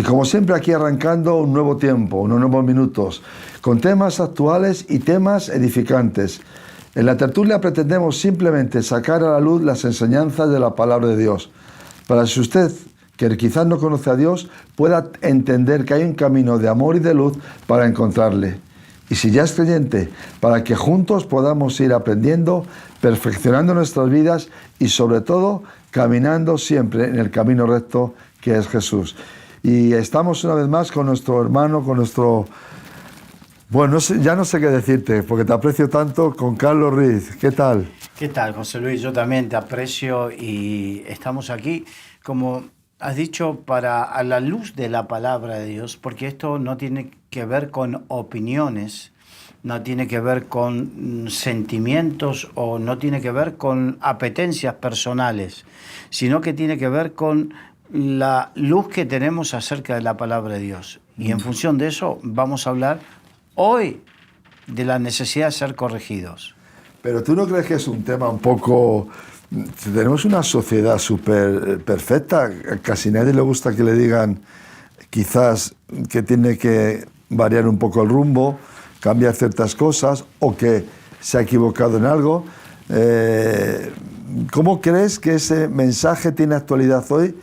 Y como siempre aquí arrancando un nuevo tiempo, unos nuevos minutos, con temas actuales y temas edificantes. En la tertulia pretendemos simplemente sacar a la luz las enseñanzas de la palabra de Dios, para que si usted, que quizás no conoce a Dios, pueda entender que hay un camino de amor y de luz para encontrarle. Y si ya es creyente, para que juntos podamos ir aprendiendo, perfeccionando nuestras vidas y sobre todo caminando siempre en el camino recto que es Jesús. Y estamos una vez más con nuestro hermano, con nuestro... Bueno, ya no sé qué decirte, porque te aprecio tanto, con Carlos Riz. ¿Qué tal? ¿Qué tal, José Luis? Yo también te aprecio y estamos aquí, como has dicho, a la luz de la palabra de Dios, porque esto no tiene que ver con opiniones, no tiene que ver con sentimientos o no tiene que ver con apetencias personales, sino que tiene que ver con la luz que tenemos acerca de la palabra de Dios. Y en función de eso vamos a hablar hoy de la necesidad de ser corregidos. Pero ¿tú no crees que es un tema un poco... Tenemos una sociedad súper perfecta, casi nadie le gusta que le digan quizás que tiene que variar un poco el rumbo, cambiar ciertas cosas o que se ha equivocado en algo. ¿Cómo crees que ese mensaje tiene actualidad hoy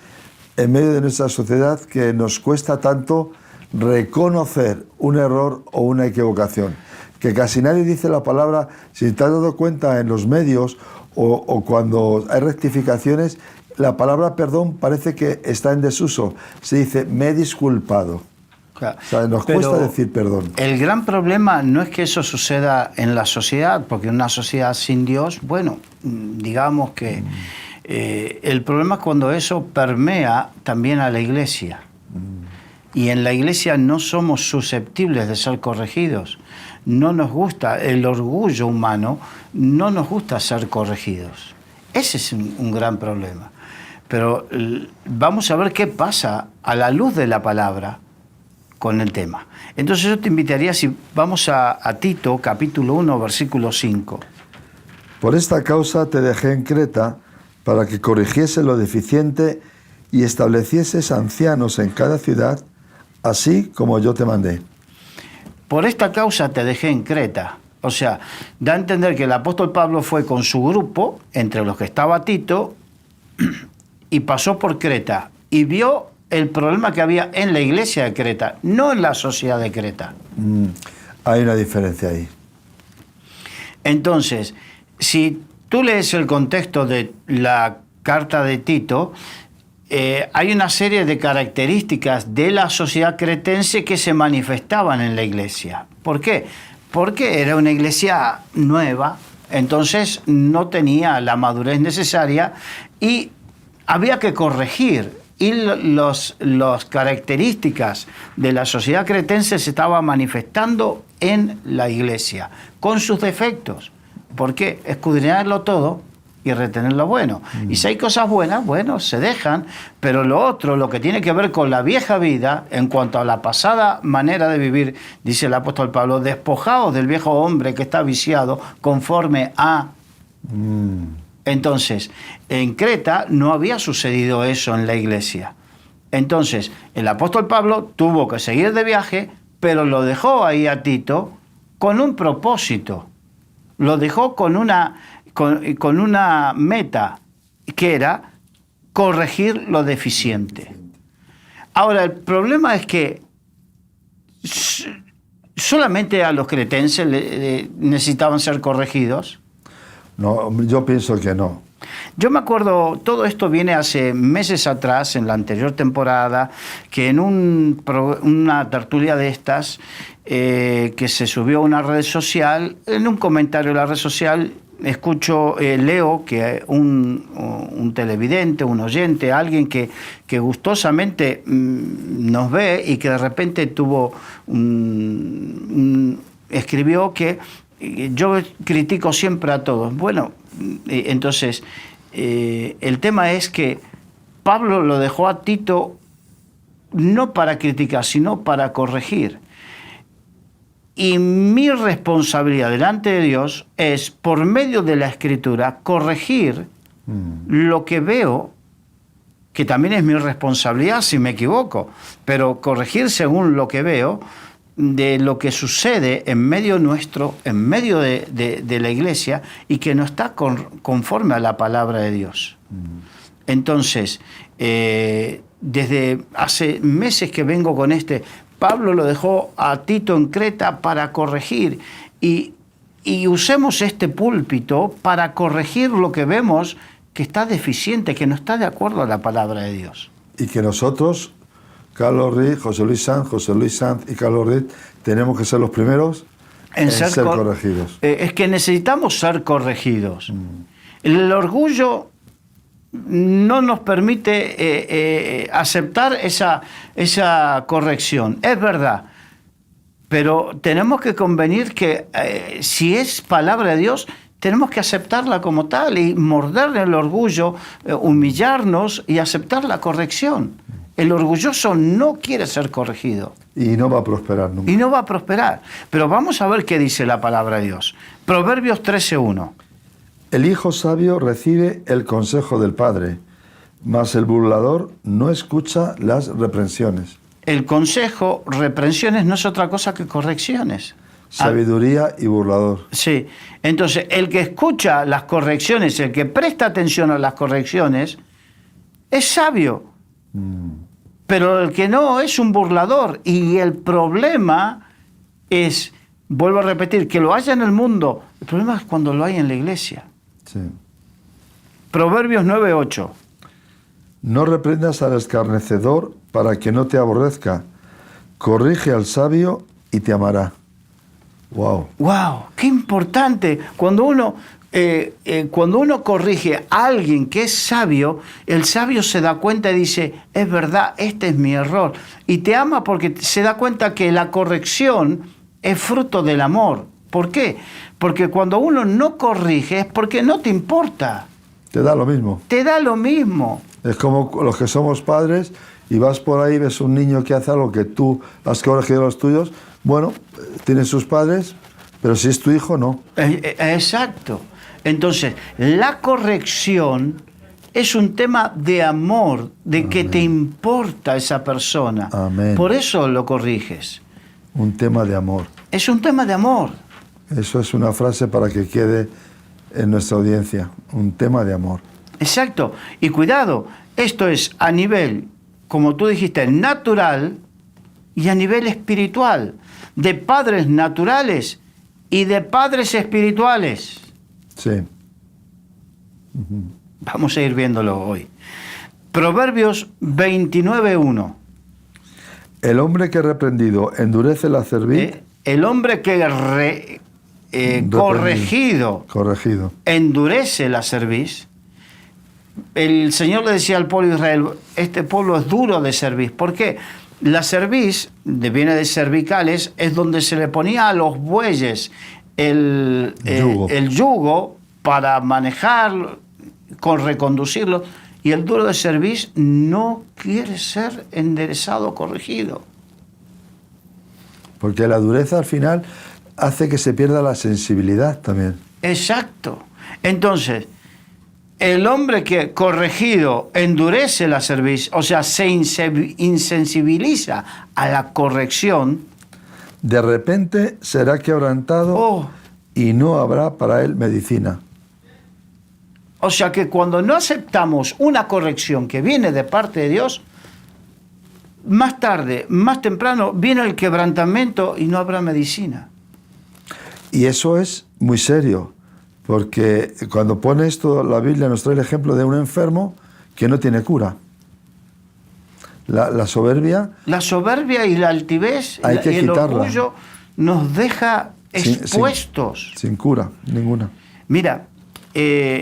en medio de nuestra sociedad que nos cuesta tanto reconocer un error o una equivocación? Que casi nadie dice la palabra, si te has dado cuenta en los medios o cuando hay rectificaciones, la palabra perdón parece que está en desuso. Se dice, me he disculpado. Claro. O sea, nos cuesta decir perdón. El gran problema no es que eso suceda en la sociedad, porque en una sociedad sin Dios, bueno, digamos que el problema es cuando eso permea también a la iglesia. Y en la iglesia no somos susceptibles de ser corregidos. No nos gusta el orgullo humano, no nos gusta ser corregidos. Ese es un gran problema. Pero vamos a ver qué pasa a la luz de la palabra con el tema. Entonces yo te invitaría, si vamos a Tito, capítulo 1, versículo 5. Por esta causa te dejé en Creta para que corrigiese lo deficiente y establecieses ancianos en cada ciudad, así como yo te mandé. Por esta causa te dejé en Creta. O sea, da a entender que el apóstol Pablo fue con su grupo, entre los que estaba Tito, y pasó por Creta y vio el problema que había en la iglesia de Creta, no en la sociedad de Creta. Hay una diferencia ahí. Entonces, si tú lees el contexto de la carta de Tito, hay una serie de características de la sociedad cretense que se manifestaban en la iglesia. ¿Por qué? Porque era una iglesia nueva, entonces no tenía la madurez necesaria y había que corregir. Y las características de la sociedad cretense se estaban manifestando en la iglesia, con sus defectos. ¿Por qué? Escudriñarlo todo y retener lo bueno. Y si hay cosas buenas, bueno, se dejan, pero lo otro, lo que tiene que ver con la vieja vida, en cuanto a la pasada manera de vivir, dice el apóstol Pablo, despojaos del viejo hombre que está viciado conforme a... Entonces, en Creta no había sucedido eso en la iglesia. Entonces, el apóstol Pablo tuvo que seguir de viaje, pero lo dejó ahí a Tito con un propósito. Lo dejó con una meta, que era corregir lo deficiente. Ahora, el problema es que solamente a los cretenses necesitaban ser corregidos. No, yo pienso que no. Yo me acuerdo, todo esto viene hace meses atrás, en la anterior temporada, que en una tertulia de estas, que se subió a una red social, en un comentario de la red social, leo que un televidente, un oyente, alguien que gustosamente nos ve y que de repente escribió que yo critico siempre a todos. Bueno, entonces, el tema es que Pablo lo dejó a Tito no para criticar, sino para corregir. Y mi responsabilidad delante de Dios es, por medio de la Escritura, corregir lo que veo que también es mi responsabilidad si me equivoco, pero corregir según lo que veo de lo que sucede en medio nuestro, en medio de la iglesia, y que no está conforme a la palabra de Dios. Entonces, desde hace meses que vengo con Pablo lo dejó a Tito en Creta para corregir, y usemos este púlpito para corregir lo que vemos que está deficiente, que no está de acuerdo a la palabra de Dios. Y que nosotros, Carlos Riz, José Luis Sanz y Carlos Riz, tenemos que ser los primeros en ser corregidos. Es que necesitamos ser corregidos. El orgullo no nos permite aceptar esa corrección, es verdad. Pero tenemos que convenir que si es palabra de Dios, tenemos que aceptarla como tal y morder el orgullo, humillarnos y aceptar la corrección. El orgulloso no quiere ser corregido. Y no va a prosperar nunca. Y no va a prosperar. Pero vamos a ver qué dice la palabra de Dios. Proverbios 13:1. El hijo sabio recibe el consejo del padre, mas el burlador no escucha las reprensiones. El consejo, reprensiones, no es otra cosa que correcciones. Sabiduría y burlador. Sí. Entonces, el que escucha las correcciones, el que presta atención a las correcciones, es sabio. Pero el que no es un burlador. Y el problema es, vuelvo a repetir, que lo haya en el mundo. El problema es cuando lo hay en la iglesia. Sí. Proverbios 9:8. No reprendas al escarnecedor para que no te aborrezca. Corrige al sabio y te amará. Wow. ¡Wow! ¡Qué importante! Cuando uno corrige a alguien que es sabio, el sabio se da cuenta y dice, es verdad, este es mi error. Y te ama porque se da cuenta que la corrección es fruto del amor. ¿Por qué? Porque cuando uno no corrige es porque no te importa. Te da lo mismo. Te da lo mismo. Es como los que somos padres y vas por ahí, ves un niño que hace algo que tú has corregido a los tuyos. Bueno, tiene sus padres, pero si es tu hijo, no. Exacto. Entonces, la corrección es un tema de amor, de Amén. Que te importa esa persona. Amén. Por eso lo corriges. Un tema de amor. Es un tema de amor. Eso es una frase para que quede en nuestra audiencia. Un tema de amor. Exacto. Y cuidado, esto es a nivel, como tú dijiste, natural y a nivel espiritual. De padres naturales y de padres espirituales. Sí. Vamos a ir viéndolo hoy. Proverbios 29:1. El hombre que reprendido endurece la cerviz. El hombre que corregido endurece la cerviz. El Señor le decía al pueblo de Israel, este pueblo es duro de cerviz. ¿Por qué? La cerviz, viene de cervicales, es donde se le ponía a los bueyes el yugo para manejarlo, reconducirlo, y el duro de cerviz no quiere ser enderezado, corregido. Porque la dureza al final hace que se pierda la sensibilidad también. Exacto. Entonces, el hombre que corregido endurece la cerviz, o sea, se insensibiliza a la corrección, de repente será quebrantado y no habrá para él medicina. O sea que cuando no aceptamos una corrección que viene de parte de Dios, más tarde, más temprano, viene el quebrantamiento y no habrá medicina. Y eso es muy serio, porque cuando pone esto, la Biblia nos trae el ejemplo de un enfermo que no tiene cura. La soberbia... La soberbia y la altivez hay que y el quitarla. orgullo nos deja expuestos. Sin cura, ninguna. Mira,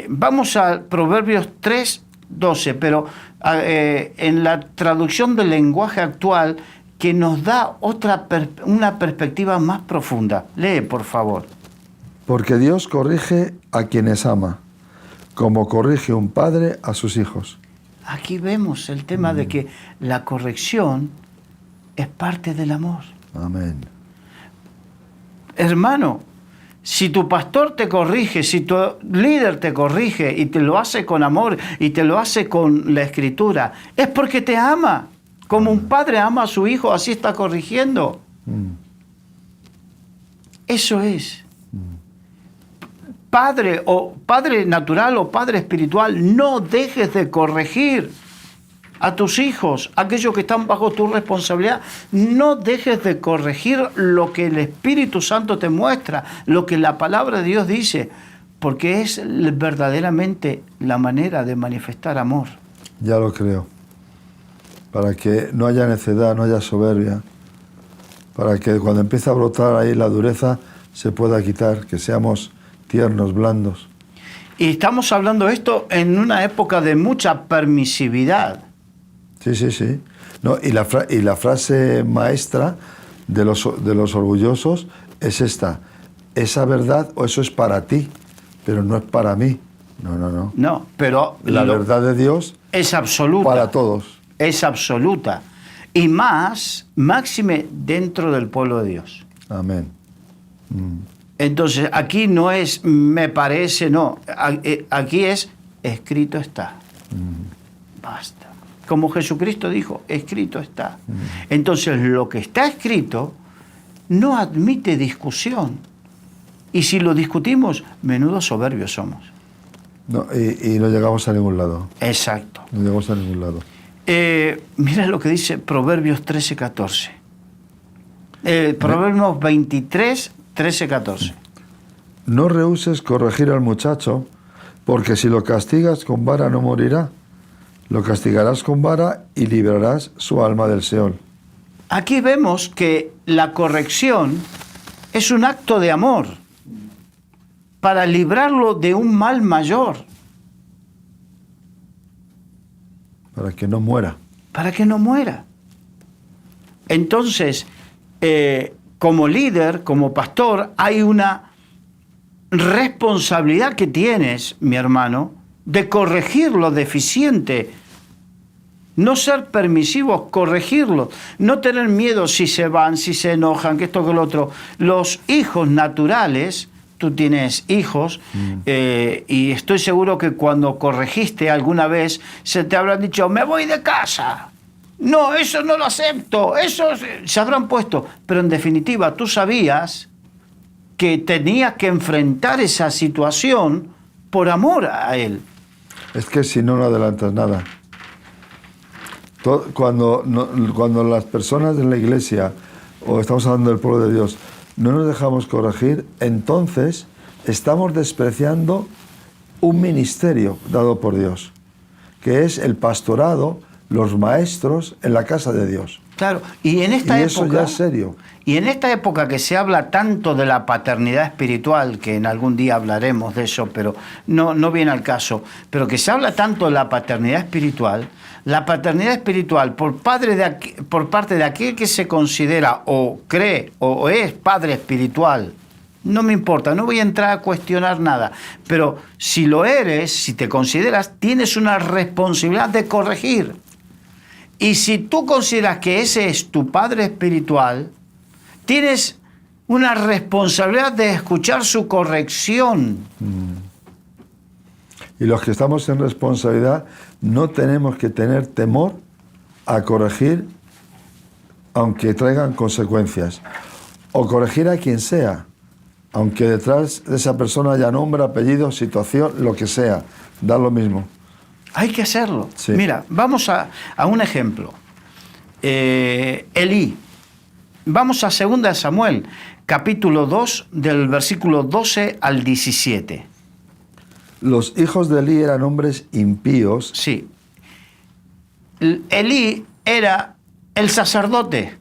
vamos a Proverbios 3:12, pero en la traducción del lenguaje actual que nos da una perspectiva más profunda. Lee, por favor. Porque Dios corrige a quienes ama, como corrige un padre a sus hijos. Aquí vemos el tema de que la corrección es parte del amor. Amén. Hermano, Si tu pastor te corrige, si tu líder te corrige y te lo hace con amor y te lo hace con la Escritura, es porque te ama. Como un padre ama a su hijo, así está corrigiendo. Eso es. Padre natural o padre espiritual, no dejes de corregir a tus hijos, aquellos que están bajo tu responsabilidad. No dejes de corregir lo que el Espíritu Santo te muestra, lo que la palabra de Dios dice, porque es verdaderamente la manera de manifestar amor. Ya lo creo. Para que no haya necedad, no haya soberbia, para que cuando empiece a brotar ahí la dureza se pueda quitar, que seamos tiernos, blandos. Y estamos hablando de esto en una época de mucha permisividad. Sí. No, y la frase maestra de los orgullosos es esta: esa verdad o eso es para ti, pero no es para mí. No. No, pero la verdad de Dios es absoluta. Para todos. Es absoluta. Y máxime dentro del pueblo de Dios. Amén. Entonces, aquí no es me parece, no. Aquí es escrito está. Basta. Como Jesucristo dijo, escrito está. Entonces, lo que está escrito no admite discusión. Y si lo discutimos, menudo soberbios somos. No, y no llegamos a ningún lado. Exacto. No llegamos a ningún lado. Mira lo que dice Proverbios 13:14. Proverbios 23, 13-14. No rehuses corregir al muchacho, porque si lo castigas con vara no morirá. Lo castigarás con vara y librarás su alma del Seol. Aquí vemos que la corrección es un acto de amor para librarlo de un mal mayor. Para que no muera. Para que no muera. Entonces, como líder, como pastor, hay una responsabilidad que tienes, mi hermano, de corregir lo deficiente. No ser permisivos, corregirlo. No tener miedo si se van, si se enojan, que esto, que lo otro. Los hijos naturales, tú tienes hijos, y estoy seguro que cuando corregiste alguna vez, se te habrán dicho, me voy de casa. No, eso no lo acepto, eso se habrán puesto. Pero en definitiva, tú sabías que tenías que enfrentar esa situación por amor a él. Es que si no, no adelantas nada. Cuando las personas en la iglesia, o estamos hablando del pueblo de Dios, no nos dejamos corregir, entonces estamos despreciando un ministerio dado por Dios, que es el pastorado, los maestros en la casa de Dios. Claro, y en esta época, eso ya es serio. Y en esta época que se habla tanto de la paternidad espiritual, que en algún día hablaremos de eso, pero no viene al caso, pero que se habla tanto de la paternidad espiritual por parte de aquel que se considera o cree o es padre espiritual, no me importa, no voy a entrar a cuestionar nada, pero si lo eres, si te consideras, tienes una responsabilidad de corregir. Y si tú consideras que ese es tu padre espiritual, tienes una responsabilidad de escuchar su corrección. Y los que estamos en responsabilidad no tenemos que tener temor a corregir, aunque traigan consecuencias. O corregir a quien sea, aunque detrás de esa persona haya nombre, apellido, situación, lo que sea. Da lo mismo. Hay que hacerlo. Sí. Mira, vamos a un ejemplo. Elí. Vamos a 2 Samuel, capítulo 2, del versículo 12 al 17. Los hijos de Elí eran hombres impíos. Sí. Elí era el sacerdote.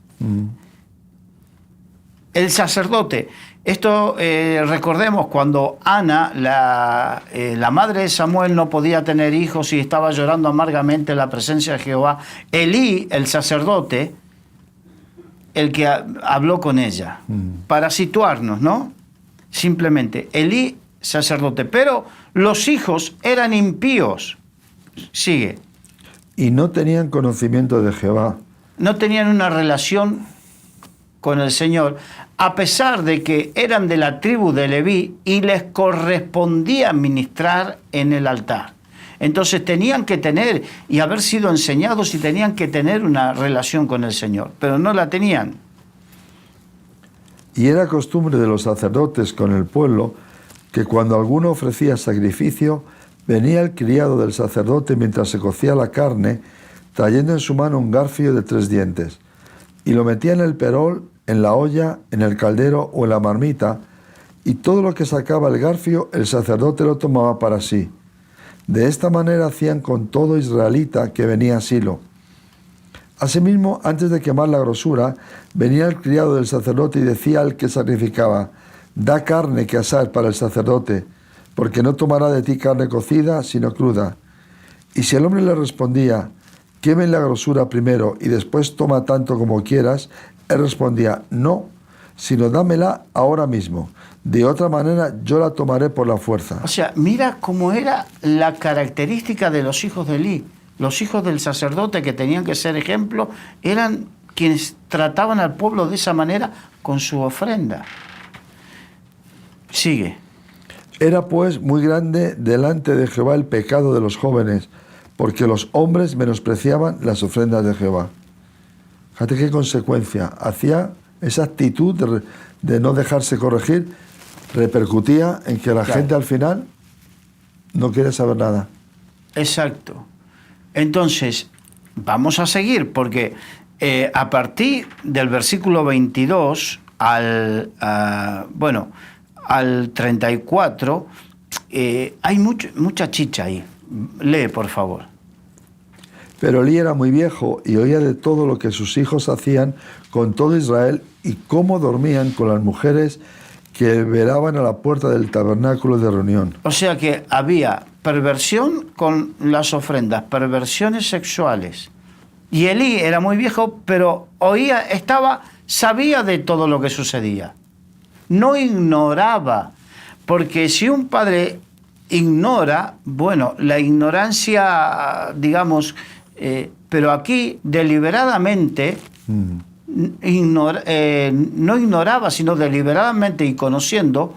El sacerdote. Esto, recordemos, cuando Ana, la madre de Samuel, no podía tener hijos y estaba llorando amargamente en la presencia de Jehová, Elí, el sacerdote, el que habló con ella, para situarnos, ¿no? Simplemente, Elí, sacerdote, pero los hijos eran impíos. Sigue. Y no tenían conocimiento de Jehová. No tenían una relación con el Señor, a pesar de que eran de la tribu de Leví y les correspondía ministrar en el altar. Entonces tenían que tener y haber sido enseñados y tenían que tener una relación con el Señor, pero no la tenían. Y era costumbre de los sacerdotes con el pueblo que cuando alguno ofrecía sacrificio, venía el criado del sacerdote mientras se cocía la carne, trayendo en su mano un garfio de 3 dientes, y lo metía en el perol, en la olla, en el caldero o en la marmita, y todo lo que sacaba el garfio, el sacerdote lo tomaba para sí. De esta manera hacían con todo israelita que venía a Silo. Asimismo, antes de quemar la grosura, venía el criado del sacerdote y decía al que sacrificaba: da carne que asar para el sacerdote, porque no tomará de ti carne cocida, sino cruda. Y si el hombre le respondía: quemen la grosura primero y después toma tanto como quieras, él respondía: no, sino dámela ahora mismo. De otra manera yo la tomaré por la fuerza. O sea, mira cómo era la característica de los hijos de Elí. Los hijos del sacerdote, que tenían que ser ejemplo, eran quienes trataban al pueblo de esa manera con su ofrenda. Sigue. Era pues muy grande delante de Jehová el pecado de los jóvenes, porque los hombres menospreciaban las ofrendas de Jehová. Fíjate qué consecuencia. Hacía esa actitud de no dejarse corregir, repercutía en que la gente al final no quiere saber nada. Exacto. Entonces, vamos a seguir, porque a partir del versículo 22 al 34, hay mucha chicha ahí. Lee, por favor. Pero Elí era muy viejo y oía de todo lo que sus hijos hacían con todo Israel y cómo dormían con las mujeres que velaban a la puerta del tabernáculo de reunión. O sea que había perversión con las ofrendas, perversiones sexuales. Y Elí era muy viejo, pero sabía de todo lo que sucedía. No ignoraba, porque si un padre ignora, bueno, la ignorancia, digamos, pero aquí deliberadamente no ignoraba, sino deliberadamente y conociendo,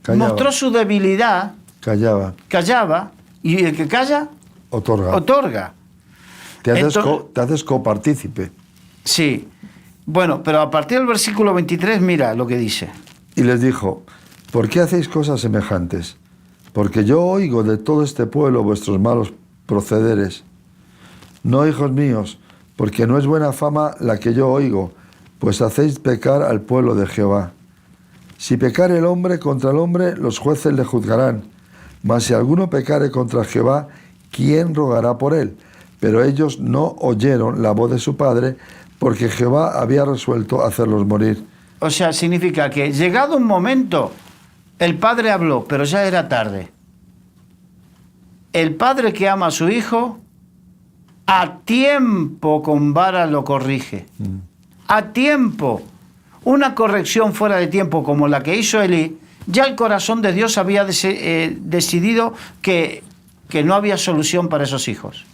Callaba. Mostró su debilidad, callaba, y el que calla, otorga. Te haces copartícipe. Sí. Bueno, pero a partir del versículo 23, mira lo que dice. Y les dijo: ¿por qué hacéis cosas semejantes? Porque yo oigo de todo este pueblo vuestros malos procederes. No, hijos míos, porque no es buena fama la que yo oigo, pues hacéis pecar al pueblo de Jehová. Si pecare el hombre contra el hombre, los jueces le juzgarán. Mas si alguno pecare contra Jehová, ¿quién rogará por él? Pero ellos no oyeron la voz de su padre, porque Jehová había resuelto hacerlos morir. O sea, significa que llegado un momento, el padre habló, pero ya era tarde. El padre que ama a su hijo, a tiempo con vara lo corrige. A tiempo. Una corrección fuera de tiempo como la que hizo Elí, ya el corazón de Dios había decidido que no había solución para esos hijos.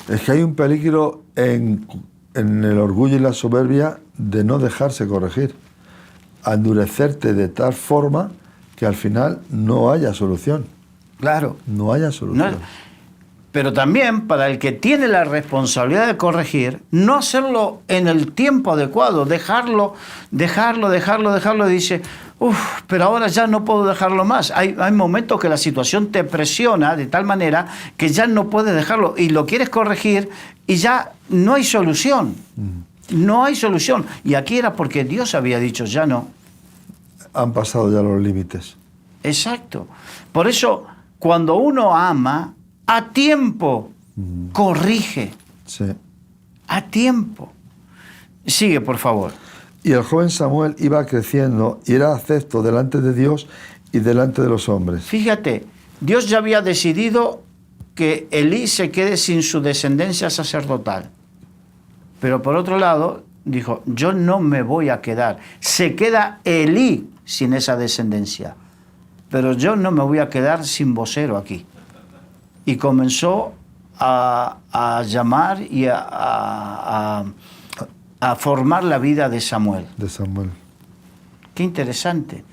Es que hay un peligro en el orgullo y la soberbia de no dejarse corregir, a endurecerte de tal forma que al final no haya solución. Claro. No haya solución. No, pero también para el que tiene la responsabilidad de corregir, no hacerlo en el tiempo adecuado, dejarlo, y dice, pero ahora ya no puedo dejarlo más. Hay momentos que la situación te presiona de tal manera que ya no puedes dejarlo y lo quieres corregir y ya no hay solución. No hay solución. Y aquí era porque Dios había dicho, ya no. Han pasado ya los límites. Exacto. Por eso, cuando uno ama, a tiempo corrige. Sí. A tiempo. Sigue, por favor. Y el joven Samuel iba creciendo y era acepto delante de Dios y delante de los hombres. Fíjate, Dios ya había decidido que Elí se quede sin su descendencia sacerdotal. Pero por otro lado, dijo, yo no me voy a quedar. Se queda Elí sin esa descendencia. Pero yo no me voy a quedar sin vocero aquí. Y comenzó a llamar y a a formar la vida de Samuel. de Samuel. Qué interesante.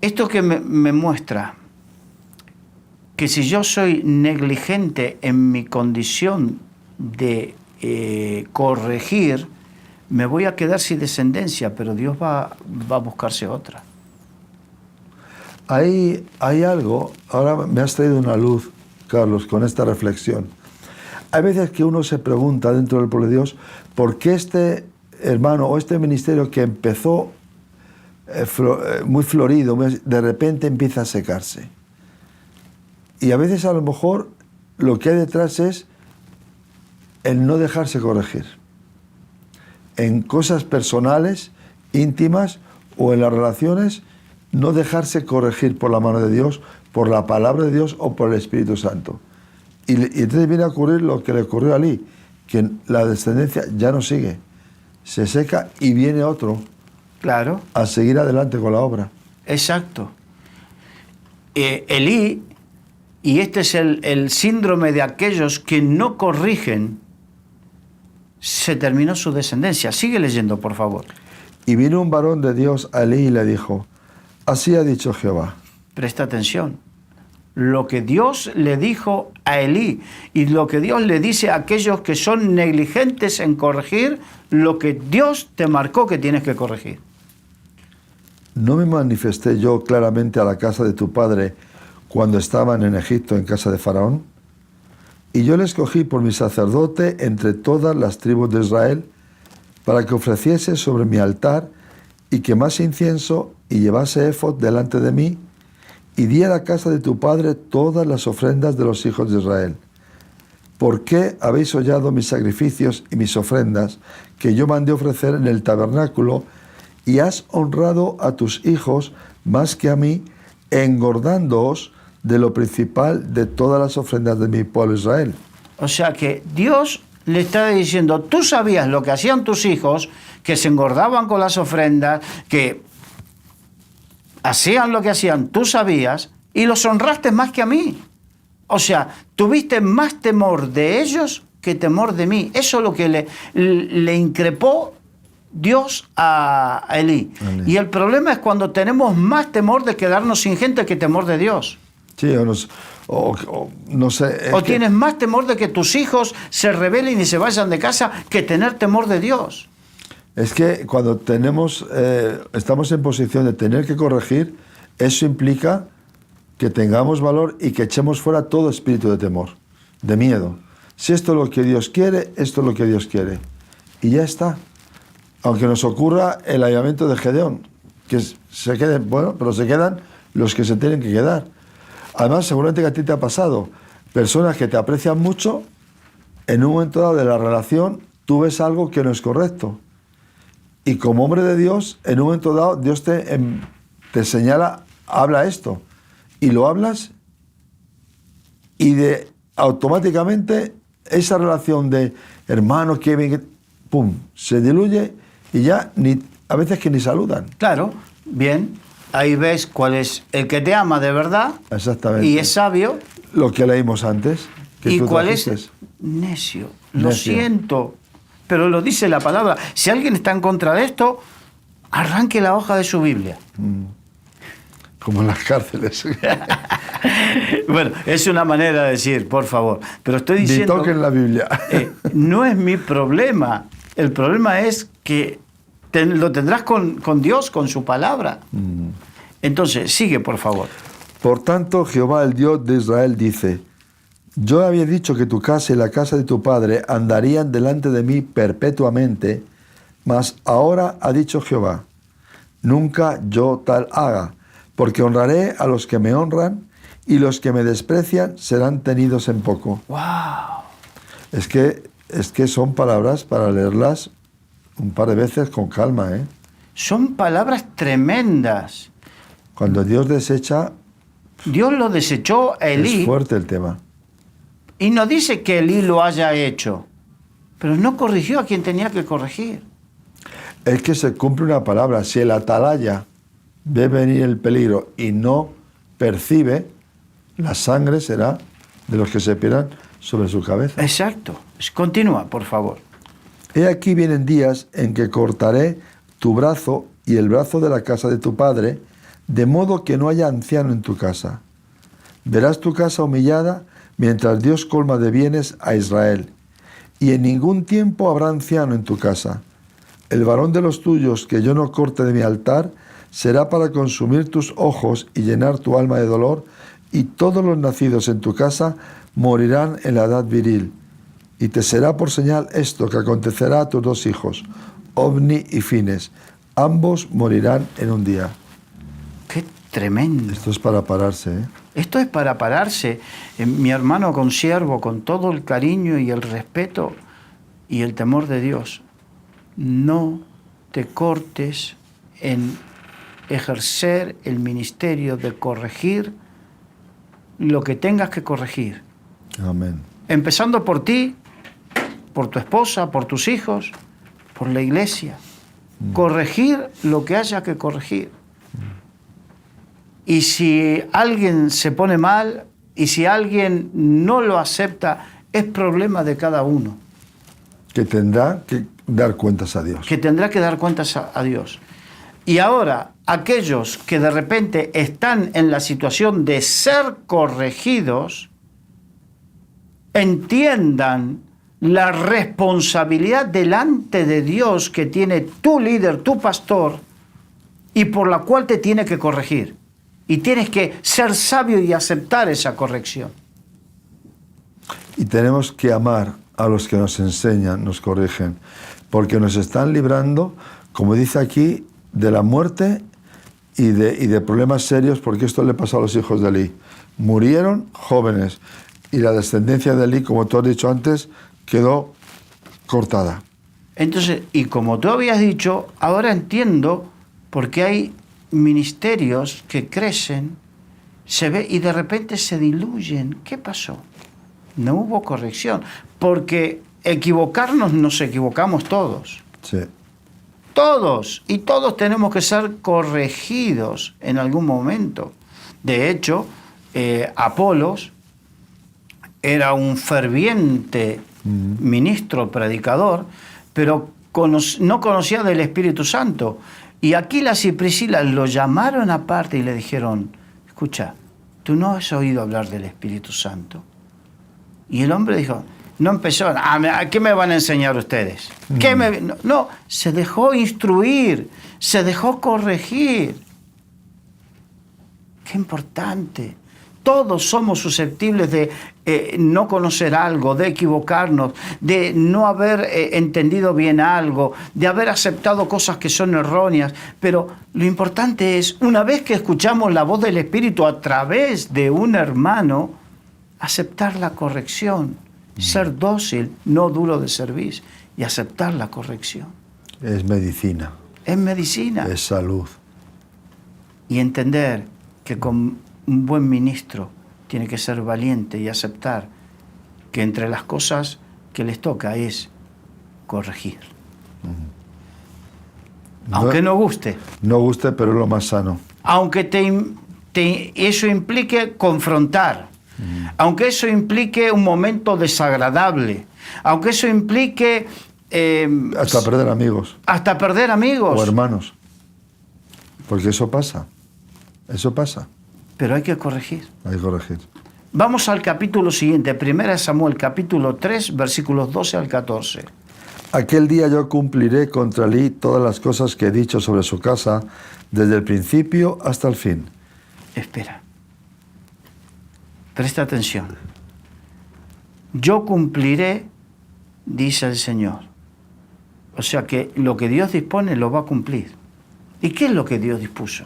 Esto que me muestra que si yo soy negligente en mi condición de corregir, me voy a quedar sin descendencia, pero Dios va a buscarse otra. Hay algo, ahora me has traído una luz, Carlos, con esta reflexión. Hay veces que uno se pregunta dentro del pueblo de Dios, ¿por qué este hermano o este ministerio que empezó muy florido, de repente empieza a secarse? Y a veces a lo mejor lo que hay detrás es el no dejarse corregir. En cosas personales, íntimas o en las relaciones, no dejarse corregir por la mano de Dios, por la palabra de Dios o por el Espíritu Santo. Y entonces viene a ocurrir lo que le ocurrió a Elí, que la descendencia ya no sigue, se seca y viene otro, claro, a seguir adelante con la obra. Exacto. Elí, y este es el síndrome de aquellos que no corrigen, se terminó su descendencia. Sigue leyendo, por favor. Y vino un varón de Dios a Elí y le dijo, así ha dicho Jehová. Presta atención. Lo que Dios le dijo a Elí y lo que Dios le dice a aquellos que son negligentes en corregir, lo que Dios te marcó que tienes que corregir. ¿No me manifesté yo claramente a la casa de tu padre cuando estaban en Egipto en casa de Faraón? Y yo le escogí por mi sacerdote entre todas las tribus de Israel para que ofreciese sobre mi altar y quemase incienso y llevase éfod delante de mí y di a la casa de tu padre todas las ofrendas de los hijos de Israel. ¿Por qué habéis hollado mis sacrificios y mis ofrendas que yo mandé ofrecer en el tabernáculo y has honrado a tus hijos más que a mí, engordándoos de lo principal de todas las ofrendas de mi pueblo Israel? O sea que Dios le está diciendo, tú sabías lo que hacían tus hijos, que se engordaban con las ofrendas, que hacían lo que hacían, tú sabías, y los honraste más que a mí. O sea, tuviste más temor de ellos que temor de mí. Eso es lo que le increpó Dios a Elí. Y el problema es cuando tenemos más temor de quedarnos sin gente que temor de Dios. Sí, no sé. O tienes más temor de que tus hijos se rebelen y se vayan de casa que tener temor de Dios. Es que cuando estamos en posición de tener que corregir, eso implica que tengamos valor y que echemos fuera todo espíritu de temor, de miedo. Si esto es lo que Dios quiere, esto es lo que Dios quiere. Y ya está. Aunque nos ocurra el ayuntamiento de Gedeón, que se queden, bueno, pero se quedan los que se tienen que quedar. Además, seguramente que a ti te ha pasado, personas que te aprecian mucho, en un momento dado de la relación, tú ves algo que no es correcto. Y como hombre de Dios, en un momento dado, Dios te señala, habla esto. Y lo hablas y automáticamente esa relación de hermano, que bien, pum, se diluye y ya a veces que ni saludan. Claro, bien. Ahí ves cuál es el que te ama de verdad. Exactamente. Y es sabio. Lo que leímos antes. ¿Y cuál es? Necio. Lo siento, pero lo dice la palabra. Si alguien está en contra de esto, arranque la hoja de su Biblia. Como en las cárceles. Bueno, es una manera de decir, por favor. Pero estoy diciendo... Ni toquen la Biblia. No es mi problema. El problema es que lo tendrás con Dios, con su palabra. Entonces, sigue, por favor. Por tanto, Jehová, el Dios de Israel, dice: yo había dicho que tu casa y la casa de tu padre andarían delante de mí perpetuamente, mas ahora ha dicho Jehová: nunca yo tal haga, porque honraré a los que me honran, y los que me desprecian serán tenidos en poco. ¡Wow! Es que son palabras para leerlas un par de veces con calma, ¿eh? Son palabras tremendas. Cuando Dios desecha... Dios lo desechó a Elí. Es fuerte el tema. Y no dice que Elí lo haya hecho, pero no corrigió a quien tenía que corregir. Es que se cumple una palabra. Si el atalaya ve venir el peligro y no percibe, la sangre será de los que se pierdan sobre su cabeza. Exacto. Continúa, por favor. He aquí vienen días en que cortaré tu brazo y el brazo de la casa de tu padre, de modo que no haya anciano en tu casa. Verás tu casa humillada mientras Dios colma de bienes a Israel, y en ningún tiempo habrá anciano en tu casa. El varón de los tuyos que yo no corte de mi altar será para consumir tus ojos y llenar tu alma de dolor, y todos los nacidos en tu casa morirán en la edad viril. Y te será por señal esto que acontecerá a tus dos hijos, Ovni y Fines. Ambos morirán en un día. Qué tremendo. Esto es para pararse, ¿eh? Esto es para pararse. Mi hermano consiervo, con todo el cariño y el respeto y el temor de Dios, no te cortes en ejercer el ministerio de corregir lo que tengas que corregir. Amén. Empezando por ti, por tu esposa, por tus hijos, por la iglesia. Corregir lo que haya que corregir. Y si alguien se pone mal y si alguien no lo acepta, es problema de cada uno. Que tendrá que dar cuentas a Dios. Que tendrá que dar cuentas a Dios. Y ahora, aquellos que de repente están en la situación de ser corregidos, entiendan la responsabilidad delante de Dios que tiene tu líder, tu pastor, y por la cual te tiene que corregir. Y tienes que ser sabio y aceptar esa corrección. Y tenemos que amar a los que nos enseñan, nos corrigen, porque nos están librando, como dice aquí, de la muerte y de problemas serios, porque esto le pasó a los hijos de Elí. Murieron jóvenes y la descendencia de Elí, como tú has dicho antes, quedó cortada. Entonces, y como tú habías dicho, ahora entiendo por qué hay ministerios que crecen, se ve y de repente se diluyen. ¿Qué pasó? No hubo corrección, porque equivocarnos nos equivocamos todos. Sí. Todos, y todos tenemos que ser corregidos en algún momento. De hecho, Apolos era un ferviente ministro, predicador, pero no conocía del Espíritu Santo. Y Aquilas y Priscila lo llamaron aparte y le dijeron, escucha, ¿tú no has oído hablar del Espíritu Santo? Y el hombre dijo, no empezó, ¿a qué me van a enseñar ustedes? No, se dejó instruir, se dejó corregir. Qué importante. Todos somos susceptibles de no conocer algo, de equivocarnos, de no haber entendido bien algo, de haber aceptado cosas que son erróneas. Pero lo importante es, una vez que escuchamos la voz del Espíritu a través de un hermano, aceptar la corrección, ser dócil, no duro de servir, y aceptar la corrección. Es medicina. Es medicina. Es salud. Y entender que con un buen ministro tiene que ser valiente y aceptar que entre las cosas que les toca es corregir. Aunque no guste. No guste, pero es lo más sano. Aunque eso implique confrontar. Aunque eso implique un momento desagradable. Aunque eso implique... hasta perder amigos. Hasta perder amigos. O hermanos. Porque eso pasa. Eso pasa. Pero hay que corregir. Hay que corregir. Vamos al capítulo siguiente, 1 Samuel, capítulo 3, versículos 12 al 14. Aquel día yo cumpliré contra Elí todas las cosas que he dicho sobre su casa, desde el principio hasta el fin. Espera. Presta atención. Yo cumpliré, dice el Señor. O sea que lo que Dios dispone lo va a cumplir. ¿Y qué es lo que Dios dispuso?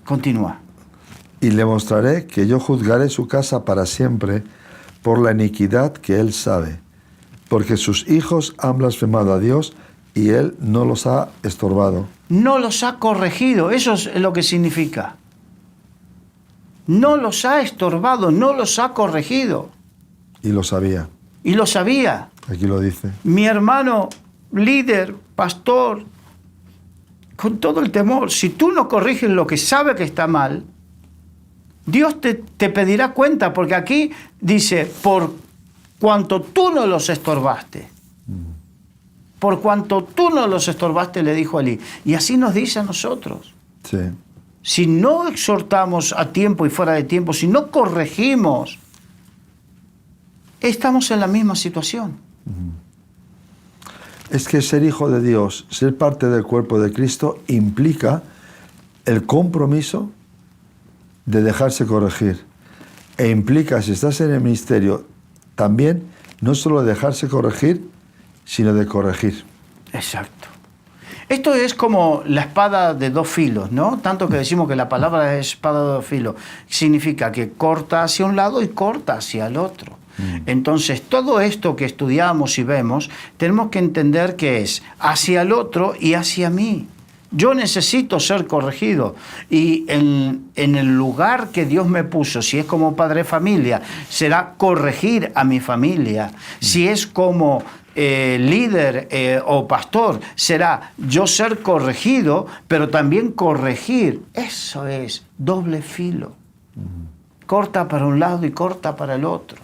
Continúa. Y le mostraré que yo juzgaré su casa para siempre por la iniquidad que él sabe, porque sus hijos han blasfemado a Dios y él no los ha estorbado. No los ha corregido, eso es lo que significa. No los ha estorbado, no los ha corregido. Y lo sabía. Y lo sabía. Aquí lo dice. Mi hermano, líder, pastor, con todo el temor, si tú no corriges lo que sabe que está mal, Dios te pedirá cuenta, porque aquí dice, por cuanto tú no los estorbaste. Por cuanto tú no los estorbaste, le dijo Elí. Y así nos dice a nosotros. Sí. Si no exhortamos a tiempo y fuera de tiempo, si no corregimos, estamos en la misma situación. Es que ser hijo de Dios, ser parte del cuerpo de Cristo, implica el compromiso de dejarse corregir. E implica, si estás en el ministerio, también no solo dejarse corregir, sino de corregir. Exacto. Esto es como la espada de dos filos, ¿no? Tanto que decimos que la palabra es espada de dos filos. Significa que corta hacia un lado y corta hacia el otro. Entonces, todo esto que estudiamos y vemos, tenemos que entender que es hacia el otro y hacia mí. Yo necesito ser corregido y en el lugar que Dios me puso, si es como padre de familia, será corregir a mi familia. Si es como líder o pastor, será yo ser corregido, pero también corregir. Eso es doble filo. Corta para un lado y corta para el otro.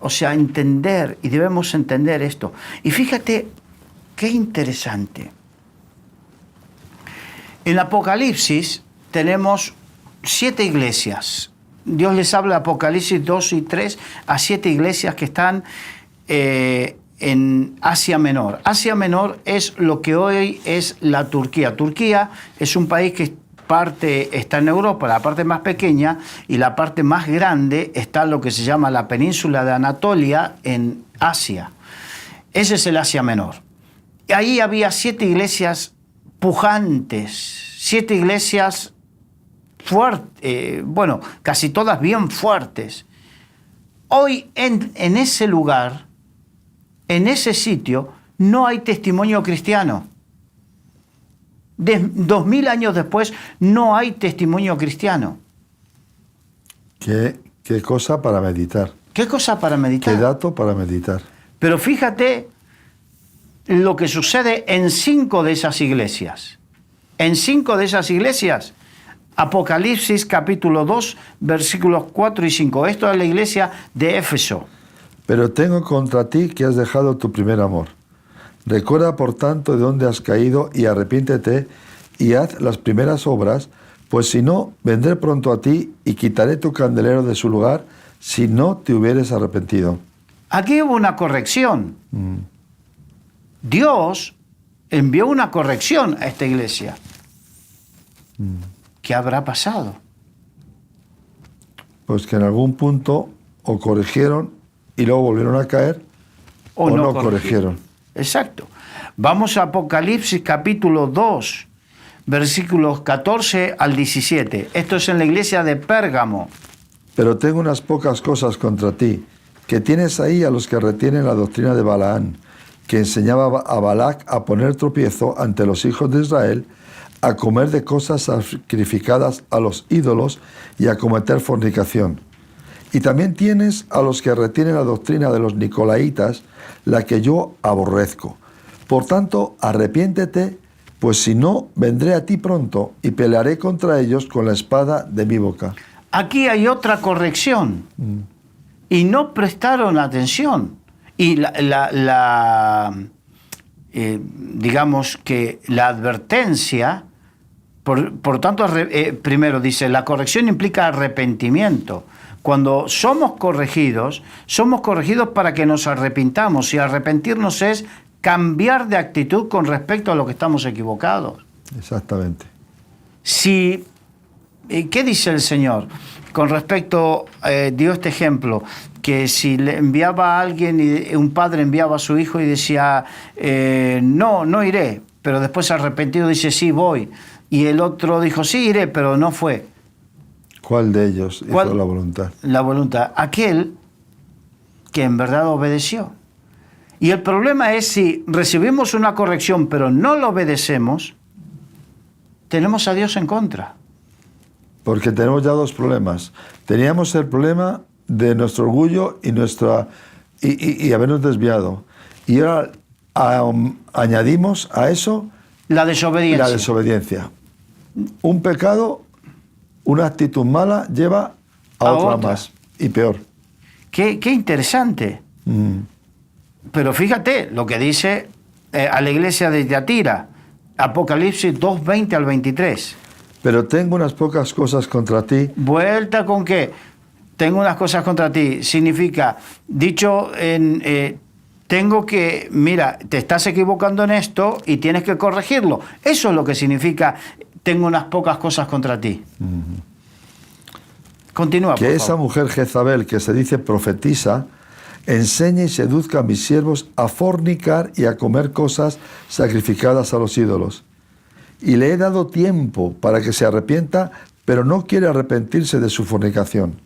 O sea, entender, y debemos entender esto. Y fíjate qué interesante. En el Apocalipsis tenemos 7 iglesias. Dios les habla en Apocalipsis 2 y 3 a 7 iglesias que están en Asia Menor. Asia Menor es lo que hoy es la Turquía. Turquía es un país que parte está en Europa, la parte más pequeña, y la parte más grande está en lo que se llama la península de Anatolia en Asia. Ese es el Asia Menor. Y ahí había 7 iglesias pujantes, 7 iglesias fuertes, bueno, casi todas bien fuertes. Hoy en ese lugar, en ese sitio, no hay testimonio cristiano. 2000 años después, no hay testimonio cristiano. ¿Qué cosa para meditar? ¿Qué cosa para meditar? ¿Qué dato para meditar? Pero fíjate lo que sucede en 5 de esas iglesias. En 5 de esas iglesias, Apocalipsis capítulo 2, versículos 4 y 5. Esto es la iglesia de Éfeso. Pero tengo contra ti que has dejado tu primer amor. Recuerda, por tanto, de dónde has caído y arrepiéntete y haz las primeras obras, pues si no, vendré pronto a ti y quitaré tu candelero de su lugar si no te hubieres arrepentido. Aquí hubo una corrección. Dios envió una corrección a esta iglesia. ¿Qué habrá pasado? Pues que en algún punto o corrigieron y luego volvieron a caer o no corrigieron. Exacto. Vamos a Apocalipsis capítulo 2, versículos 14 al 17. Esto es en la iglesia de Pérgamo. Pero tengo unas pocas cosas contra ti, que tienes ahí a los que retienen la doctrina de Balaán, que enseñaba a Balac a poner tropiezo ante los hijos de Israel, a comer de cosas sacrificadas a los ídolos y a cometer fornicación. Y también tienes a los que retienen la doctrina de los nicolaitas, la que yo aborrezco. Por tanto, arrepiéntete, pues si no, vendré a ti pronto y pelearé contra ellos con la espada de mi boca. Aquí hay otra corrección. Y no prestaron atención. Y digamos que la advertencia, por tanto, primero dice, la corrección implica arrepentimiento. Cuando somos corregidos para que nos arrepintamos, y arrepentirnos es cambiar de actitud con respecto a lo que estamos equivocados. Exactamente. ¿Qué dice el Señor? Con respecto, dio este ejemplo, que si le enviaba a alguien, y un padre enviaba a su hijo y decía, no iré, pero después arrepentido dice, sí, voy. Y el otro dijo, sí, iré, pero no fue. ¿Cuál de ellos hizo la voluntad? La voluntad. Aquel que en verdad obedeció. Y el problema es si recibimos una corrección pero no lo obedecemos, tenemos a Dios en contra. Porque tenemos ya 2 problemas. Teníamos el problema de nuestro orgullo y habernos desviado. Y ahora añadimos a eso la desobediencia. La desobediencia. Un pecado, una actitud mala lleva a otra más y peor. Qué interesante. Pero fíjate lo que dice a la iglesia de Tiatira, Apocalipsis 2:20 al 23. Pero tengo unas pocas cosas contra ti. Vuelta con que tengo unas cosas contra ti. Significa, dicho en... tengo que, mira, te estás equivocando en esto y tienes que corregirlo. Eso es lo que significa, tengo unas pocas cosas contra ti. Continúa, por Que esa favor. mujer Jezabel, que se dice profetisa, enseñe y seduzca a mis siervos a fornicar y a comer cosas sacrificadas a los ídolos. Y le he dado tiempo para que se arrepienta, pero no quiere arrepentirse de su fornicación.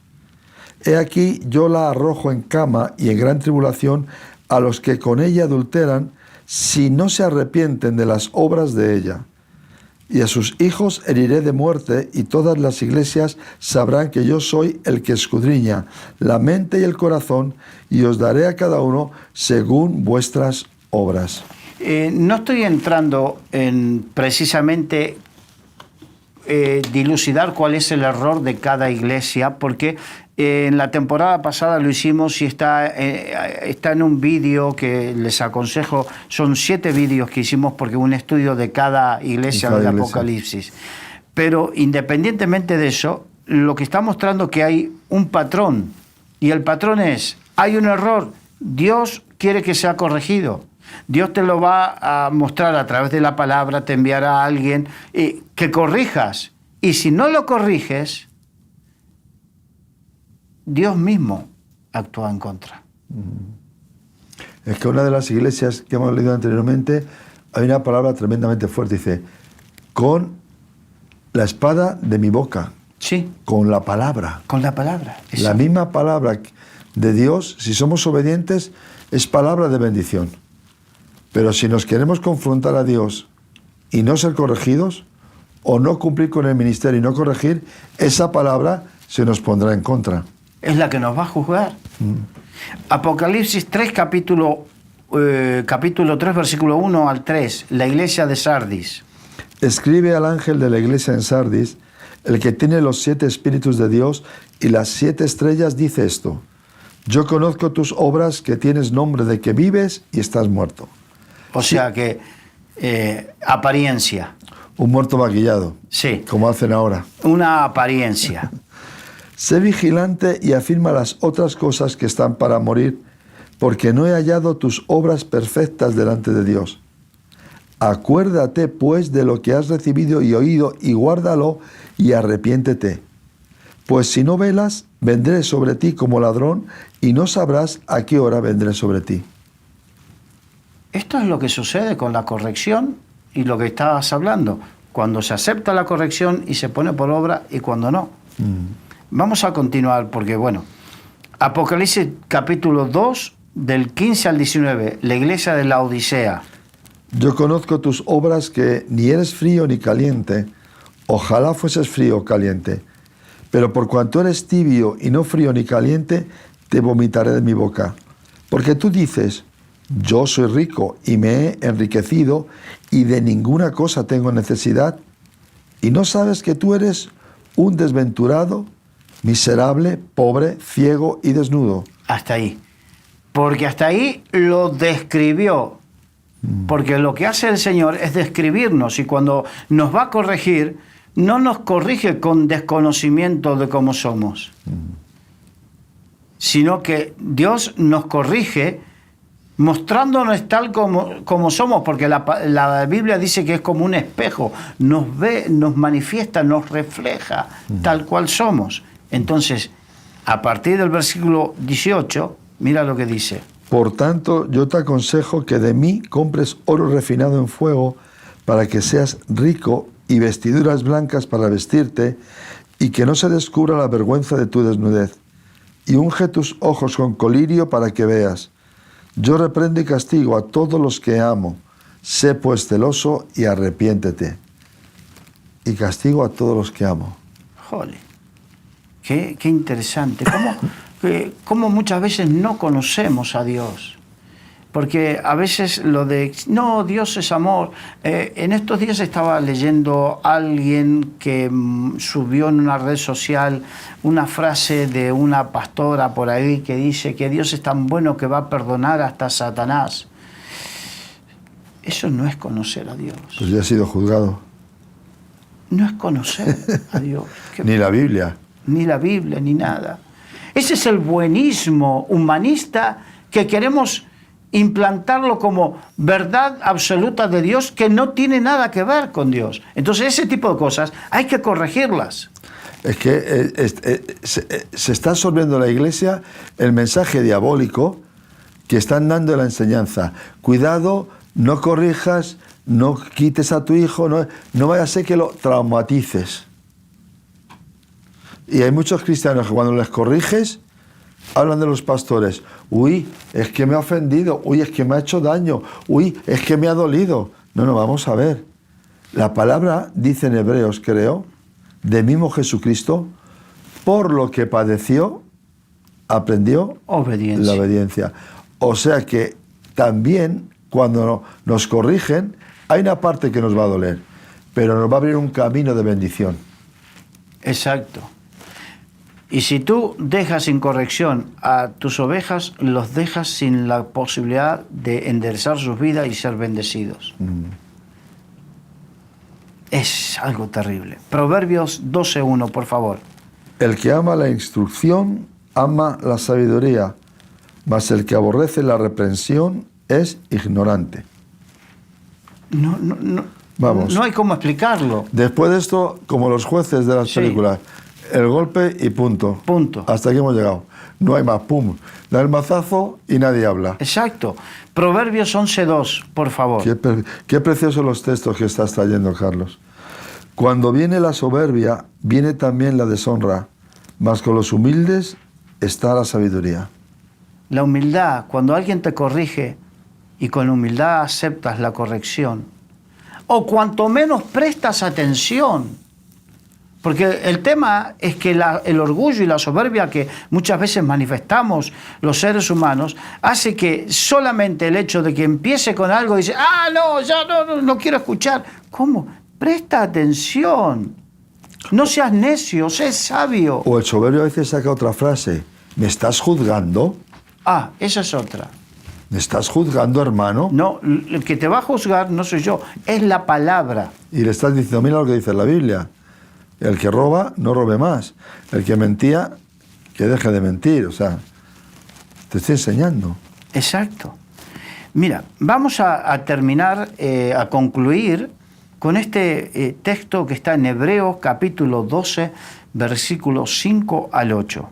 He aquí yo la arrojo en cama y en gran tribulación a los que con ella adulteran, si no se arrepienten de las obras de ella. Y a sus hijos heriré de muerte, y todas las iglesias sabrán que yo soy el que escudriña la mente y el corazón, y os daré a cada uno según vuestras obras. No estoy entrando en precisamente dilucidar cuál es el error de cada iglesia, porque en la temporada pasada lo hicimos y está en un vídeo que les aconsejo. Son 7 vídeos que hicimos porque un estudio de cada iglesia del Apocalipsis. Pero independientemente de eso, lo que está mostrando que hay un patrón, y el patrón es, hay un error, Dios quiere que sea corregido. Dios te lo va a mostrar a través de la palabra, te enviará a alguien que corrijas. Y si no lo corriges, Dios mismo actúa en contra. Es que una de las iglesias que hemos leído anteriormente, hay una palabra tremendamente fuerte, dice, con la espada de mi boca. Sí. Con la palabra. Con la palabra. Exacto. La misma palabra de Dios, si somos obedientes, es palabra de bendición. Pero si nos queremos confrontar a Dios y no ser corregidos, o no cumplir con el ministerio y no corregir, esa palabra se nos pondrá en contra. Es la que nos va a juzgar. Apocalipsis 3, capítulo 3, versículo 1 al 3, la iglesia de Sardis. Escribe al ángel de la iglesia en Sardis, el que tiene los 7 espíritus de Dios y las 7 estrellas, dice esto: yo conozco tus obras, que tienes nombre de que vives y estás muerto. O sea que apariencia. Un muerto maquillado. Sí. Como hacen ahora. Una apariencia. Sé vigilante y afirma las otras cosas que están para morir, porque no he hallado tus obras perfectas delante de Dios. Acuérdate, pues, de lo que has recibido y oído, y guárdalo, y arrepiéntete. Pues si no velas, vendré sobre ti como ladrón, y no sabrás a qué hora vendré sobre ti. Esto es lo que sucede con la corrección y lo que estabas hablando. Cuando se acepta la corrección y se pone por obra, y cuando no. Vamos a continuar porque, bueno, Apocalipsis capítulo 2, del 15 al 19, la iglesia de la Odisea. Yo conozco tus obras, que ni eres frío ni caliente. Ojalá fueses frío o caliente. Pero por cuanto eres tibio y no frío ni caliente, te vomitaré de mi boca. Porque tú dices, yo soy rico y me he enriquecido y de ninguna cosa tengo necesidad. Y no sabes que tú eres un desventurado, miserable, pobre, ciego y desnudo. Hasta ahí. Porque hasta ahí lo describió. Porque lo que hace el Señor es describirnos, y cuando nos va a corregir, no nos corrige con desconocimiento de cómo somos, sino que Dios nos corrige mostrándonos tal como somos, porque la Biblia dice que es como un espejo, nos ve, nos manifiesta, nos refleja tal cual somos. Entonces, a partir del versículo 18, mira lo que dice. Por tanto, yo te aconsejo que de mí compres oro refinado en fuego, para que seas rico, y vestiduras blancas para vestirte, y que no se descubra la vergüenza de tu desnudez. Y unge tus ojos con colirio para que veas. Yo reprendo y castigo a todos los que amo. Sé pues celoso y arrepiéntete. Y castigo a todos los que amo. Jole, qué interesante. ¿Cómo muchas veces no conocemos a Dios? Porque a veces lo de, no, Dios es amor. En estos días estaba leyendo a alguien que subió en una red social una frase de una pastora por ahí que dice que Dios es tan bueno que va a perdonar hasta a Satanás. Eso no es conocer a Dios. Pues ya ha sido juzgado. No es conocer a Dios. Ni la Biblia. Ni la Biblia, ni nada. Ese es el buenismo humanista que queremos implantarlo como verdad absoluta de Dios, que no tiene nada que ver con Dios. Entonces ese tipo de cosas hay que corregirlas. Es que se está absorbiendo la Iglesia el mensaje diabólico que están dando en la enseñanza. Cuidado, no corrijas, no quites a tu hijo, no vaya a ser que lo traumatices. Y hay muchos cristianos que cuando les corriges, hablan de los pastores. Uy, es que me ha ofendido. Uy, es que me ha hecho daño. Uy, es que me ha dolido. No, vamos a ver. La palabra dice en Hebreos, creo, de mismo Jesucristo, por lo que padeció, aprendió la obediencia. O sea que también cuando nos corrigen, hay una parte que nos va a doler, pero nos va a abrir un camino de bendición. Exacto. Y si tú dejas sin corrección a tus ovejas, los dejas sin la posibilidad de enderezar sus vidas y ser bendecidos. Es algo terrible. Proverbios 12:1, por favor. El que ama la instrucción, ama la sabiduría, mas el que aborrece la reprensión es ignorante. Vamos. No hay cómo explicarlo. Después de esto, como los jueces de las películas, el golpe y punto. Punto. Hasta aquí hemos llegado. No hay más, pum. Da el mazazo y nadie habla. Exacto. Proverbios 11:2, por favor. Qué preciosos los textos que estás trayendo, Carlos. Cuando viene la soberbia, viene también la deshonra, mas con los humildes está la sabiduría. La humildad, cuando alguien te corrige y con humildad aceptas la corrección, o cuanto menos prestas atención. Porque el tema es que el orgullo y la soberbia que muchas veces manifestamos los seres humanos hace que solamente el hecho de que empiece con algo y dice, ya no quiero escuchar. ¿Cómo? Presta atención. No seas necio, sé sabio. O el soberbio a veces saca otra frase. ¿Me estás juzgando? Esa es otra. ¿Me estás juzgando, hermano? No, el que te va a juzgar no soy yo, es la palabra. Y le estás diciendo, mira lo que dice la Biblia. El que roba, no robe más. El que mentía, que deje de mentir. O sea, te estoy enseñando. Exacto. Mira, vamos a terminar, a concluir con este texto que está en Hebreos capítulo 12, versículos 5 al 8.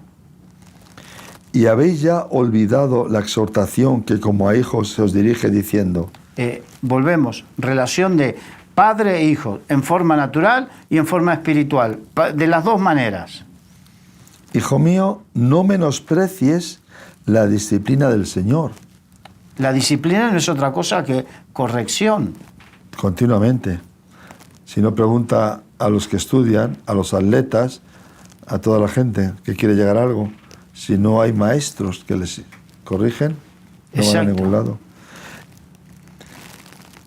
Y habéis ya olvidado la exhortación que como a hijos se os dirige diciendo. Volvemos, relación de padre e hijo, en forma natural y en forma espiritual, de las dos maneras. Hijo mío, no menosprecies la disciplina del Señor. La disciplina no es otra cosa que corrección. Continuamente. Si no, pregunta a los que estudian, a los atletas, a toda la gente que quiere llegar a algo. Si no hay maestros que les corrigen, no van a ningún lado.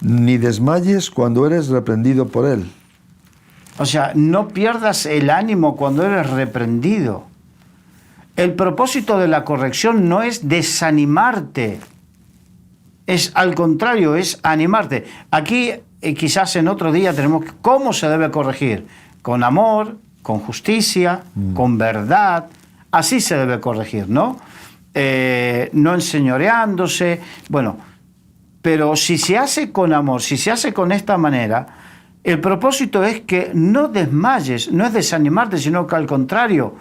Ni desmayes cuando eres reprendido por él. O sea, no pierdas el ánimo cuando eres reprendido. El propósito de la corrección no es desanimarte. Es al contrario, es animarte. Aquí, quizás en otro día tenemos cómo se debe corregir. Con amor, con justicia, con verdad. Así se debe corregir, ¿no? No enseñoreándose. Bueno, pero si se hace con amor, si se hace con esta manera, el propósito es que no desmayes, no es desanimarte, sino que al contrario,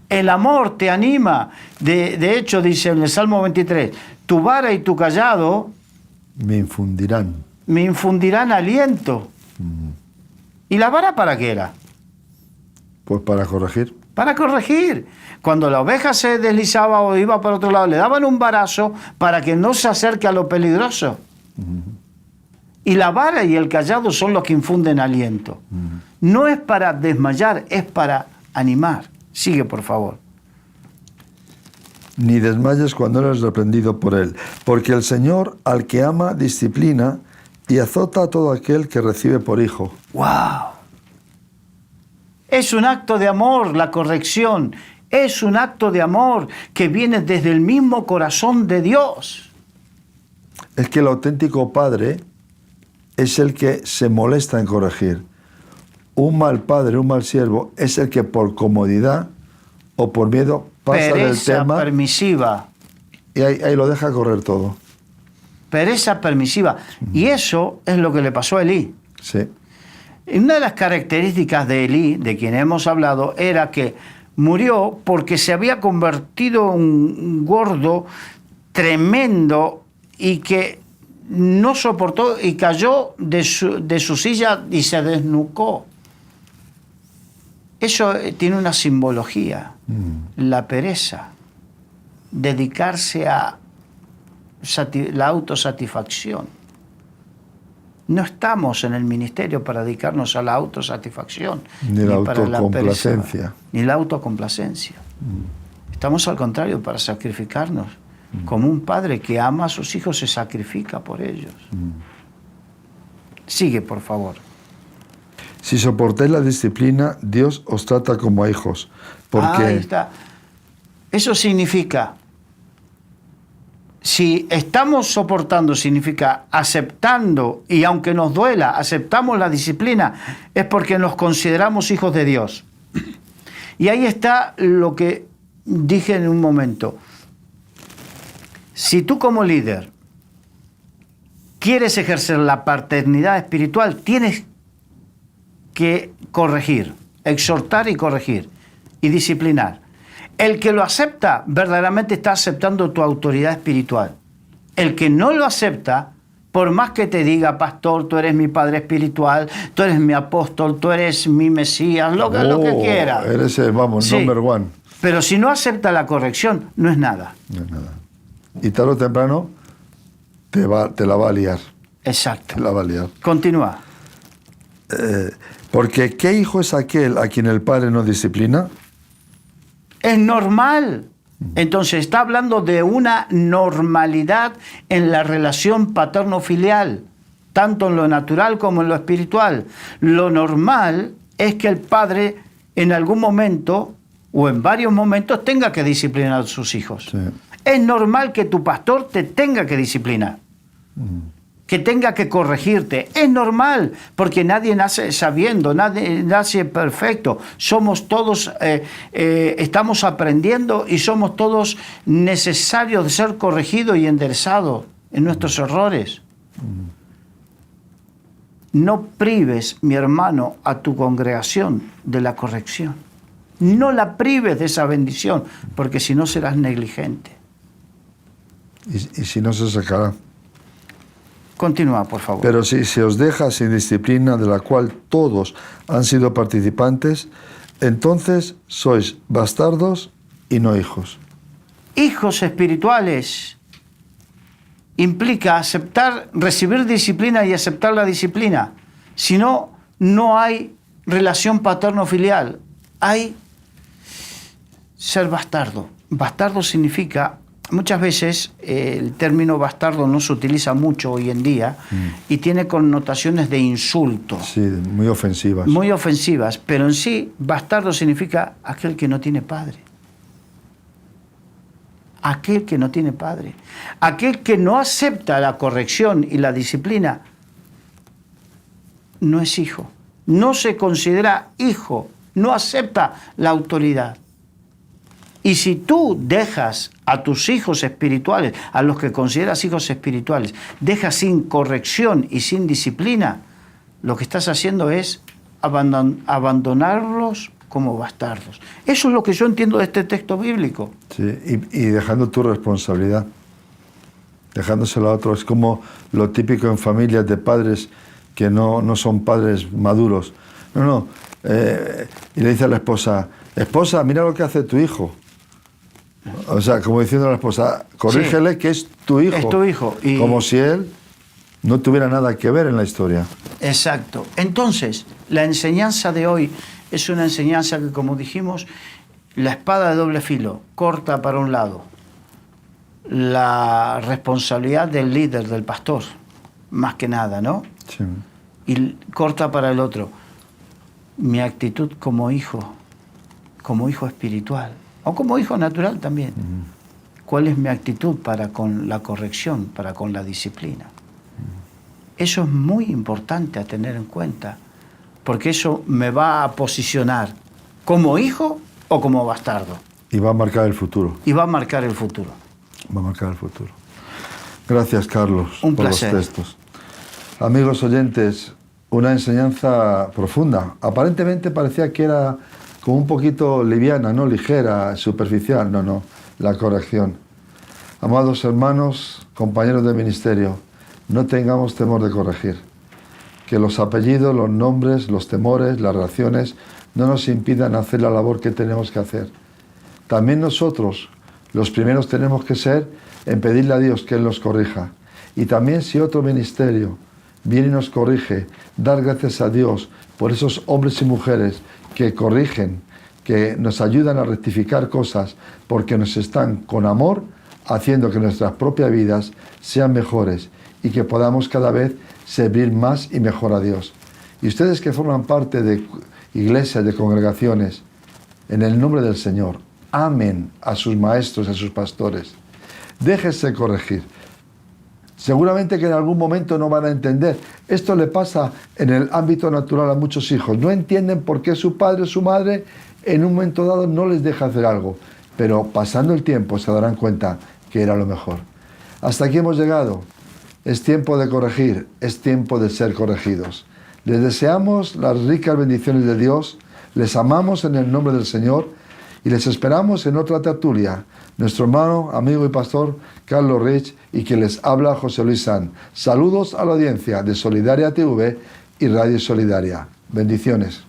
el amor te anima. De hecho, dice en el Salmo 23, tu vara y tu callado me infundirán aliento. ¿Y la vara para qué era? Pues para corregir. Para corregir. Cuando la oveja se deslizaba o iba por otro lado, le daban un varazo para que no se acerque a lo peligroso. Y la vara y el callado son los que infunden aliento. No es para desmayar, es para animar. Sigue, por favor. ni desmayes cuando eres reprendido por él, porque el Señor al que ama disciplina y azota a todo aquel que recibe por hijo. ¡Wow! Es un acto de amor la corrección. Es un acto de amor que viene desde el mismo corazón de Dios. Es que el auténtico padre es el que se molesta en corregir. Un mal padre, un mal siervo, es el que por comodidad o por miedo pasa del Pereza tema permisiva. y ahí lo deja correr todo. Pereza permisiva. Y eso es lo que le pasó a Elí. Sí. Una de las características de Elí, de quien hemos hablado, era que murió porque se había convertido en un gordo tremendo y que no soportó y cayó de su silla y se desnucó. Eso tiene una simbología, la pereza, dedicarse a la autosatisfacción. No estamos en el ministerio para dedicarnos a la autosatisfacción, Ni la para la autocomplacencia. pereza, ni la autocomplacencia. Estamos al contrario para sacrificarnos, como un padre que ama a sus hijos se sacrifica por ellos. Sigue, por favor. Si soportáis la disciplina, Dios os trata como a hijos. Porque Ahí está. Eso significa, si estamos soportando, significa aceptando, y aunque nos duela, aceptamos la disciplina, es porque nos consideramos hijos de Dios. Y ahí está lo que dije en un momento. Si tú como líder quieres ejercer la paternidad espiritual, tienes que corregir, exhortar y corregir y disciplinar. El que lo acepta verdaderamente está aceptando tu autoridad espiritual. El que no lo acepta, por más que te diga, pastor, tú eres mi padre espiritual, tú eres mi apóstol, tú eres mi Mesías, lo que quiera. Eres el, Sí, number one. pero si no acepta la corrección, no es nada. No es nada. Y tarde o temprano te la va a liar. Exacto. Te la va a liar. Continúa. Porque ¿qué hijo es aquel a quien el padre no disciplina? Es normal. Entonces está hablando de una normalidad en la relación paterno-filial, tanto en lo natural como en lo espiritual. Lo normal es que el padre en algún momento o en varios momentos tenga que disciplinar a sus hijos. Sí. Es normal que tu pastor te tenga que disciplinar, que tenga que corregirte. Es normal, porque nadie nace sabiendo, nadie nace perfecto. Somos todos, estamos aprendiendo y somos todos necesarios de ser corregidos y enderezados en nuestros errores. No prives, mi hermano, a tu congregación de la corrección. No la prives de esa bendición, porque si no serás negligente. Y si no se sacará. Continúa, por favor. Pero si se os deja sin disciplina de la cual todos han sido participantes, entonces sois bastardos y no hijos. Hijos espirituales implica aceptar, recibir disciplina y aceptar la disciplina. Si no, no hay relación paterno-filial. Hay ser bastardo. Bastardo significa, muchas veces el término bastardo no se utiliza mucho hoy en día y tiene connotaciones de insulto. Sí, muy ofensivas. Muy ofensivas, pero en sí, bastardo significa aquel que no tiene padre. Aquel que no tiene padre. Aquel que no acepta la corrección y la disciplina no es hijo. No se considera hijo. No acepta la autoridad. Y si tú dejas a tus hijos espirituales, a los que consideras hijos espirituales, dejas sin corrección y sin disciplina, lo que estás haciendo es abandonarlos como bastardos. Eso es lo que yo entiendo de este texto bíblico. Sí, y dejando tu responsabilidad, dejándoselo a otros. Es como lo típico en familias de padres que no son padres maduros. Y le dice a la esposa, mira lo que hace tu hijo. O sea, como diciendo a la esposa, corrígele, sí, que es tu hijo. Es tu hijo. Y... como si él no tuviera nada que ver en la historia. Exacto. Entonces, la enseñanza de hoy es una enseñanza que, como dijimos, la espada de doble filo, corta para un lado la responsabilidad del líder, del pastor, más que nada, ¿no? Sí. Y corta para el otro. Mi actitud como hijo espiritual, o como hijo natural también. ¿Cuál es mi actitud para con la corrección, para con la disciplina? Eso es muy importante a tener en cuenta, porque eso me va a posicionar como hijo o como bastardo. Y va a marcar el futuro. Y va a marcar el futuro. Va a marcar el futuro. Gracias, Carlos, Un por placer. los textos. Amigos oyentes, una enseñanza profunda. Aparentemente parecía que era como un poquito liviana, ¿no? Ligera, superficial. No, la corrección. Amados hermanos, compañeros de ministerio, no tengamos temor de corregir. Que los apellidos, los nombres, los temores, las relaciones no nos impidan hacer la labor que tenemos que hacer. También nosotros, los primeros tenemos que ser en pedirle a Dios que Él nos corrija. Y también si otro ministerio viene y nos corrige, dar gracias a Dios por esos hombres y mujeres que corrigen, que nos ayudan a rectificar cosas, porque nos están con amor haciendo que nuestras propias vidas sean mejores y que podamos cada vez servir más y mejor a Dios. Y ustedes que forman parte de iglesias, de congregaciones, en el nombre del Señor, amen a sus maestros, a sus pastores. Déjense corregir. Seguramente que en algún momento no van a entender. Esto le pasa en el ámbito natural a muchos hijos. No entienden por qué su padre o su madre en un momento dado no les deja hacer algo. Pero pasando el tiempo se darán cuenta que era lo mejor. Hasta aquí hemos llegado. Es tiempo de corregir, es tiempo de ser corregidos. Les deseamos las ricas bendiciones de Dios, les amamos en el nombre del Señor y les esperamos en otra tertulia. Nuestro hermano, amigo y pastor Carlos Rich y quien les habla José Luis San. Saludos a la audiencia de Solidaria TV y Radio Solidaria. Bendiciones.